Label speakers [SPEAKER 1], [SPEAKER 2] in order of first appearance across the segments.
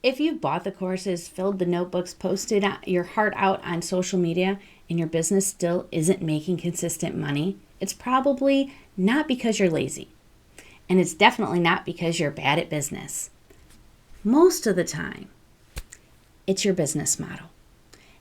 [SPEAKER 1] If you've bought the courses, filled the notebooks, posted your heart out on social media, and your business still isn't making consistent money, it's probably not because you're lazy. And it's definitely not because you're bad at business. Most of the time, it's your business model.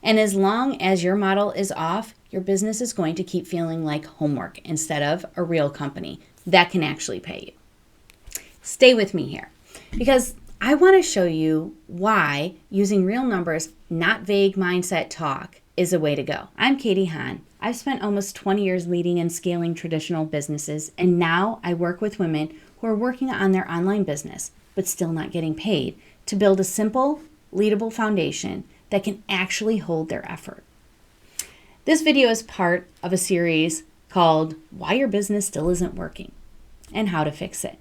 [SPEAKER 1] And as long as your model is off, your business is going to keep feeling like homework instead of a real company that can actually pay you. Stay with me here because I want to show you why using real numbers, not vague mindset talk, is a way to go. I'm Katie Hahn. I've spent almost 20 years leading and scaling traditional businesses, and now I work with women who are working on their online business but still not getting paid to build a simple, leadable foundation that can actually hold their effort. This video is part of a series called Why Your Business Still Isn't Working and How to Fix It.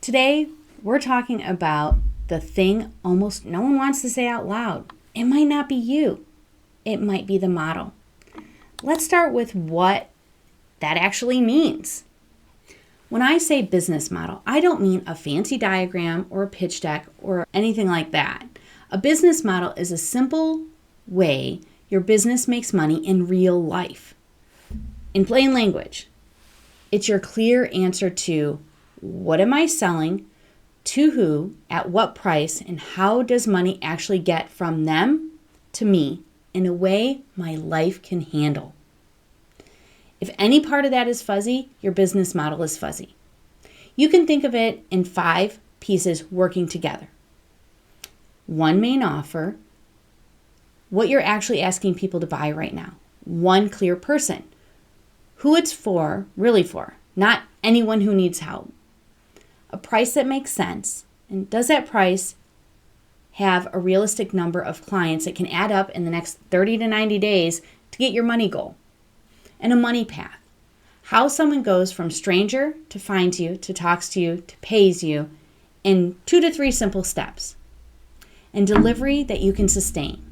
[SPEAKER 1] Today, we're talking about the thing almost no one wants to say out loud. It might not be you. It might be the model. Let's start with what that actually means. When I say business model, I don't mean a fancy diagram or a pitch deck or anything like that. A business model is a simple way your business makes money in real life. In plain language, it's your clear answer to what am I selling, to who, at what price, and how does money actually get from them to me in a way my life can handle. If any part of that is fuzzy, your business model is fuzzy. You can think of it in 5 pieces working together. One main offer, what you're actually asking people to buy right now. One clear person, who it's for, really for, not anyone who needs help. A price that makes sense, and does that price have a realistic number of clients that can add up in the next 30 to 90 days to get your money goal? And a money path. How someone goes from stranger to finds you, to talks to you, to pays you in 2 to 3 simple steps. And delivery that you can sustain.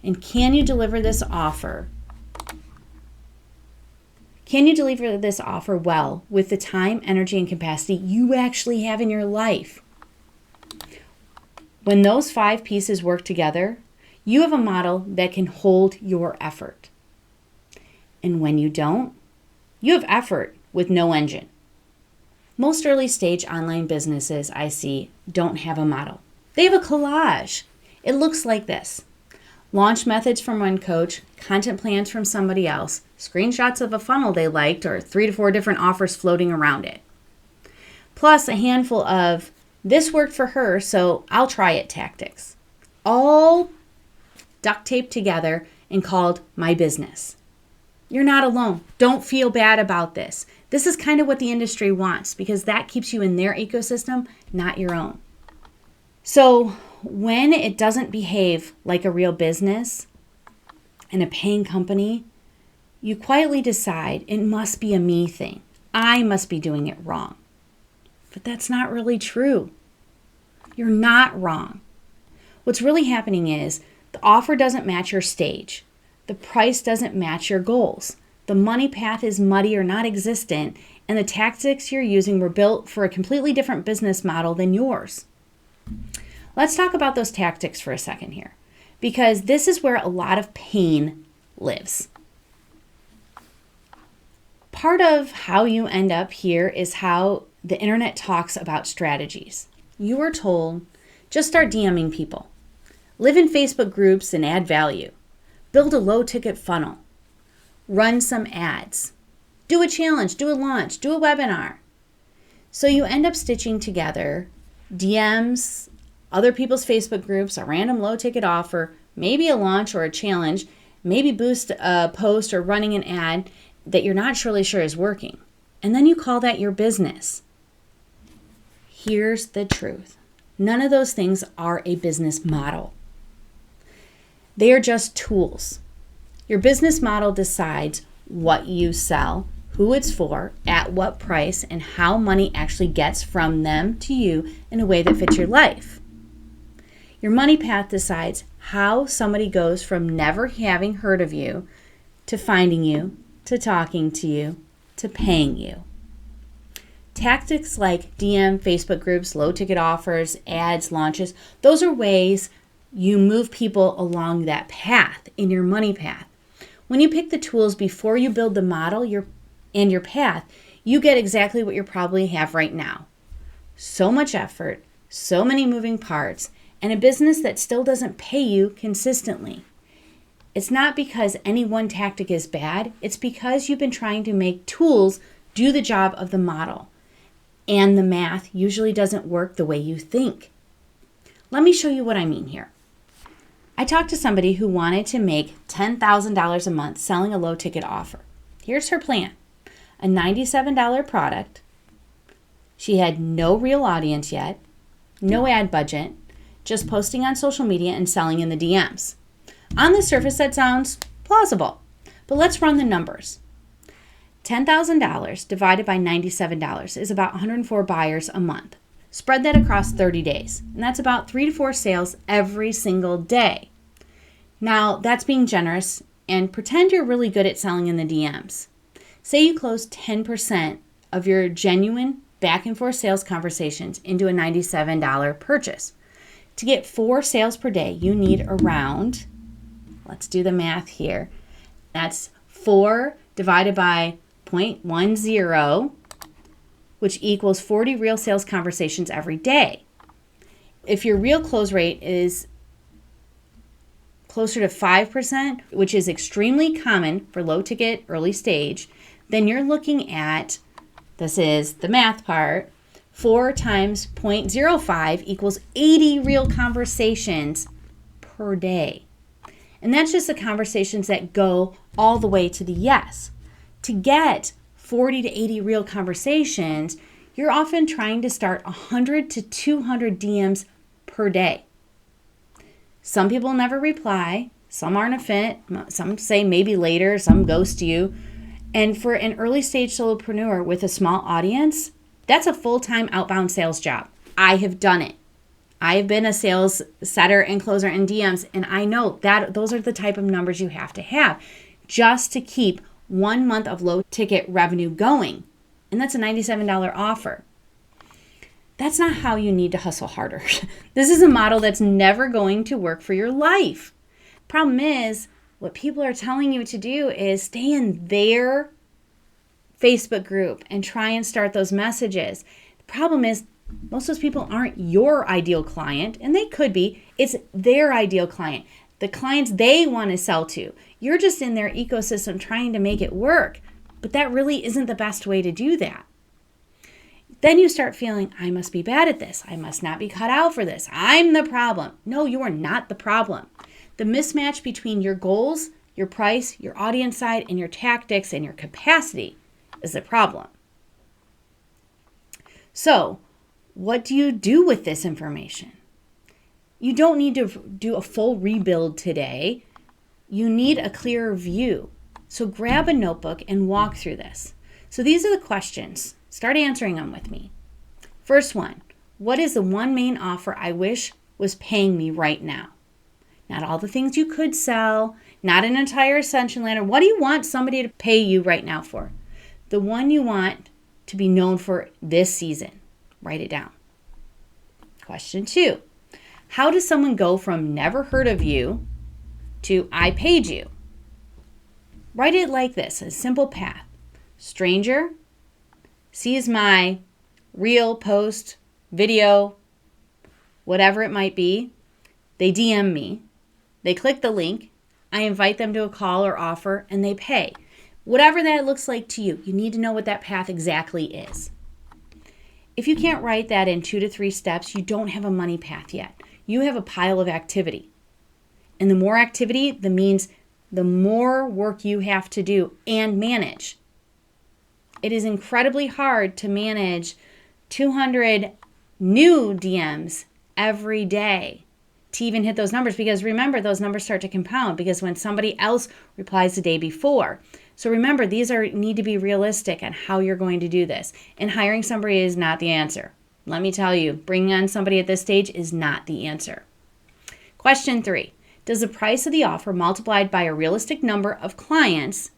[SPEAKER 1] And can you deliver this offer? Can you deliver this offer well with the time, energy, and capacity you actually have in your life? When those 5 pieces work together, you have a model that can hold your effort. And when you don't, you have effort with no engine. Most early stage online businesses I see don't have a model. They have a collage. It looks like this. Launch methods from one coach, content plans from somebody else, screenshots of a funnel they liked, or 3 to 4 different offers floating around it. Plus a handful of, this worked for her, so I'll try it tactics. All duct taped together and called my business. You're not alone. Don't feel bad about this. This is kind of what the industry wants because that keeps you in their ecosystem, not your own. So when it doesn't behave like a real business and a paying company, you quietly decide it must be a me thing. I must be doing it wrong. But that's not really true. You're not wrong. What's really happening is the offer doesn't match your stage. The price doesn't match your goals. The money path is muddy or not existent, and the tactics you're using were built for a completely different business model than yours. Let's talk about those tactics for a second here, because this is where a lot of pain lives. Part of how you end up here is how the internet talks about strategies. You are told, just start DMing people. Live in Facebook groups and add value. Build a low-ticket funnel. Run some ads. Do a challenge, do a launch, do a webinar. So you end up stitching together DMs, other people's Facebook groups, a random low-ticket offer, maybe a launch or a challenge, maybe boost a post or running an ad that you're not really sure is working. And then you call that your business. Here's the truth. None of those things are a business model. They are just tools. Your business model decides what you sell, who it's for, at what price, and how money actually gets from them to you in a way that fits your life. Your money path decides how somebody goes from never having heard of you to finding you, to talking to you, to paying you. Tactics like DM, Facebook groups, low ticket offers, ads, launches, those are ways you move people along that path in your money path. When you pick the tools before you build the model and your path, you get exactly what you probably have right now. So much effort, so many moving parts, and a business that still doesn't pay you consistently. It's not because any one tactic is bad. It's because you've been trying to make tools do the job of the model. And the math usually doesn't work the way you think. Let me show you what I mean here. I talked to somebody who wanted to make $10,000 a month selling a low ticket offer. Here's her plan. A $97 product. She had no real audience yet, no ad budget, just posting on social media and selling in the DMs. On the surface, that sounds plausible, but let's run the numbers. $10,000 divided by $97 is about 104 buyers a month. Spread that across 30 days, and that's about 3 to 4 sales every single day. Now, that's being generous, and pretend you're really good at selling in the DMs. Say you close 10% of your genuine back and forth sales conversations into a $97 purchase. To get 4 sales per day, you need around, let's do the math here. That's 4 divided by 0.10, which equals 40 real sales conversations every day. If your real close rate is closer to 5%, which is extremely common for low ticket, early stage, then you're looking at, this is the math part, 4 times 0.05 equals 80 real conversations per day. And that's just the conversations that go all the way to the yes. To get 40 to 80 real conversations, you're often trying to start 100 to 200 DMs per day. Some people never reply, some aren't a fit, some say maybe later, some ghost you. And for an early stage solopreneur with a small audience, that's a full-time outbound sales job. I have done it. I have been a sales setter and closer in DMs, and I know that those are the type of numbers you have to have just to keep 1 month of low ticket revenue going. And that's a $97 offer. That's not how you need to hustle harder. This is a model that's never going to work for your life. Problem is, what people are telling you to do is stay in their Facebook group and try and start those messages. The problem is, most of those people aren't your ideal client, and they could be. It's their ideal client, the clients they want to sell to. You're just in their ecosystem trying to make it work, but that really isn't the best way to do that. Then you start feeling, I must be bad at this. I must not be cut out for this. I'm the problem. No, you are not the problem. The mismatch between your goals, your price, your audience side, and your tactics and your capacity is the problem. So, what do you do with this information? You don't need to do a full rebuild today. You need a clearer view. So grab a notebook and walk through this. So these are the questions. Start answering them with me. First one, what is the one main offer I wish was paying me right now? Not all the things you could sell, not an entire ascension ladder. What do you want somebody to pay you right now for? The one you want to be known for this season. Write it down. Question 2, how does someone go from never heard of you to I paid you? Write it like this, a simple path. Stranger sees my reel, post, video, whatever it might be. They DM me. They click the link. I invite them to a call or offer, and they pay. Whatever that looks like to you, you need to know what that path exactly is. If you can't write that in 2 to 3 steps, you don't have a money path yet. You have a pile of activity. And the more activity, that means the more work you have to do and manage. It is incredibly hard to manage 200 new DMs every day to even hit those numbers, because remember, those numbers start to compound because when somebody else replies the day before. So remember, these need to be realistic on how you're going to do this. And hiring somebody is not the answer. Let me tell you, bringing on somebody at this stage is not the answer. Question 3, does the price of the offer multiplied by a realistic number of clients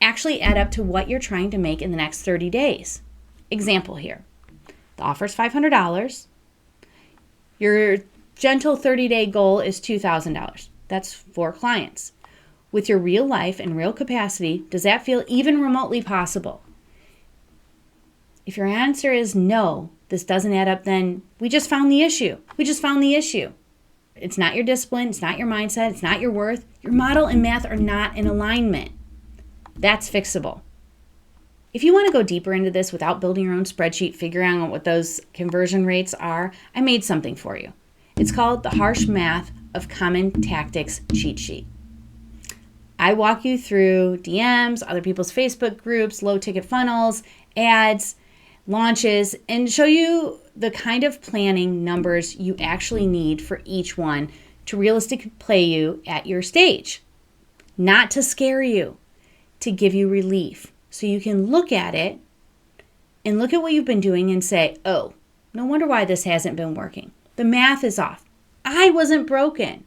[SPEAKER 1] actually add up to what you're trying to make in the next 30 days? Example here. The offer is $500. Your gentle 30-day goal is $2,000. That's 4 clients. With your real life and real capacity, does that feel even remotely possible? If your answer is no, this doesn't add up, then we just found the issue. It's not your discipline, it's not your mindset, it's not your worth. Your model and math are not in alignment. That's fixable. If you want to go deeper into this without building your own spreadsheet, figuring out what those conversion rates are, I made something for you. It's called the Harsh Math of Common Tactics Cheat Sheet. I walk you through DMs, other people's Facebook groups, low ticket funnels, ads, launches, and show you the kind of planning numbers you actually need for each one to realistically play you at your stage. Not to scare you, to give you relief. So you can look at it and look at what you've been doing and say, oh, no wonder why this hasn't been working. The math is off. I wasn't broken.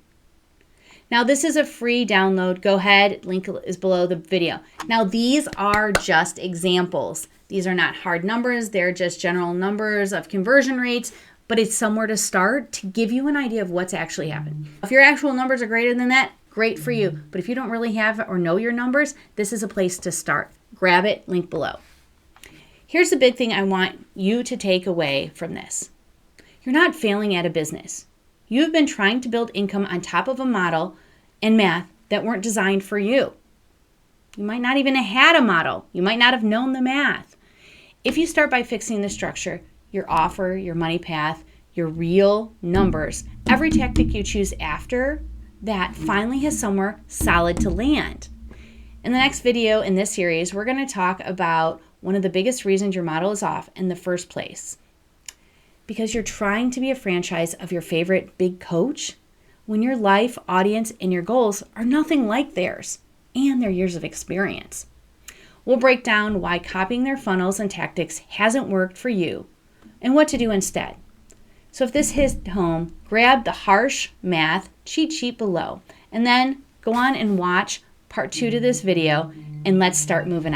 [SPEAKER 1] Now, this is a free download. Go ahead. Link is below the video. Now, these are just examples. These are not hard numbers. They're just general numbers of conversion rates, but it's somewhere to start to give you an idea of what's actually happened. If your actual numbers are greater than that, great for you. But if you don't really have or know your numbers, this is a place to start. Grab it, link below. Here's the big thing I want you to take away from this. You're not failing at a business. You've been trying to build income on top of a model and math that weren't designed for you. You might not even have had a model. You might not have known the math. If you start by fixing the structure, your offer, your money path, your real numbers, every tactic you choose after that finally has somewhere solid to land. In the next video in this series, we're going to talk about one of the biggest reasons your model is off in the first place. Because you're trying to be a franchise of your favorite big coach when your life, audience, and your goals are nothing like theirs and their years of experience. We'll break down why copying their funnels and tactics hasn't worked for you and what to do instead. So if this hits home, grab the Harsh Math cheat sheet below and then go on and watch part 2 to this video and let's start moving on.